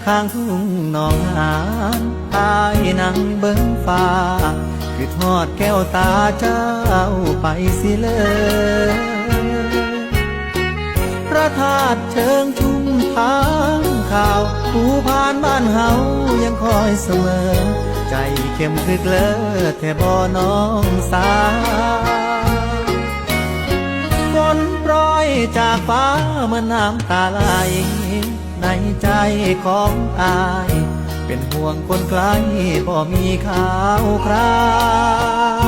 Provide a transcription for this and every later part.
ข้างทุ่งหนองหานตายนั่งเบิ้งฟ้าคือทอดแก้วตาเจ้าไปสิเลยพระธาตุเชิงชุมทางข่าวผู้ผ่านบ้านเฮายังคอยเสมอใจเข้มคึกเลิศแท่บ่น้องสาฝนโปรยจากฟ้าเมื่อน้ำตาไหลในใจของอายเป็นห่วงคนไกลบ่มีข่าวคราว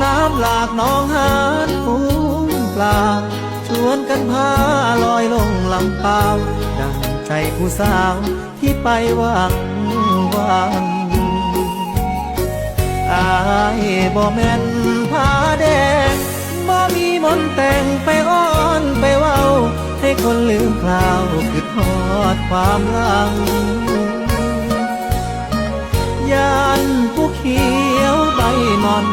น้ำหลากหนองหานฟูงปลาชวนกันพาลอยลงลำเปล่าดังใจผู้สาวที่ไปหวังอายบ่แม่นผ้าแดงบ่มีมนต์แต่งไปอ้อนไปเว้าให้คนลืมคราวคือทอดความหลังยานผู้เขียวใบมอน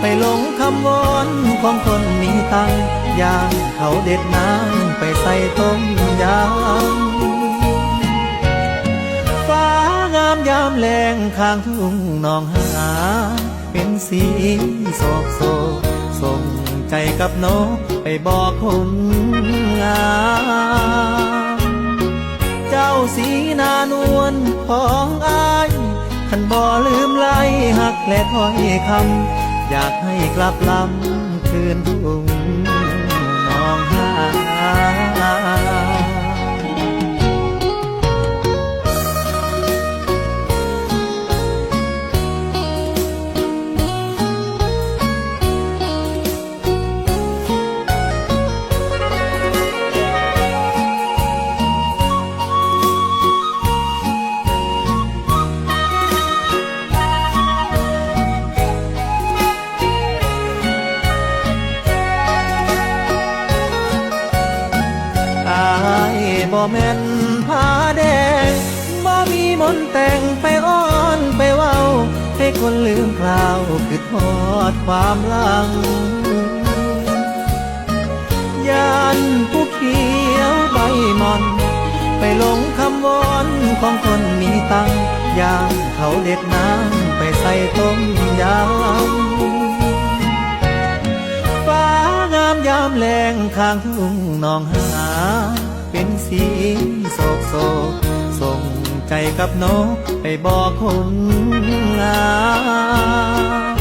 ไปหลงคำวอนของคนมีตังย่างเขาเด็ดน้ำไปใส่ต้มยำฟ้างามยามแรงข้างทุ่งหนองหานเป็นสีโศกโศกส่งใจกับนกไปบอกคนงามเจ้าสีนานวลของอายท่านบ่ลืมไล่หักและถ้อยคำอยากให้กลับลำคืนทุ่งหนองหานบ่แม่นผ้าแดงบ่มีมนต์แต่งไปอ้อนไปเว้าให้คนลืมคราวคือทอดความหลังยานผู้เขียวใบมอนไปหลงคำวอนของคนมีตังย่างเขาเด็ดน้ำไปใส่ต้มยำฟ้างามยามแรงข้างทุ่งหนองหานเป็นสีโศกโศกส่งใจกับนกไปบอกคนงาม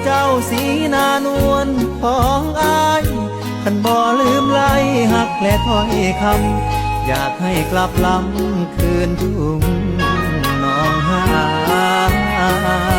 เจ้าสีนานวลของอายท่านบ่ลืมไล่หักและถ้อยคำอยากให้กลับลำคืนทุ่งหนองหาน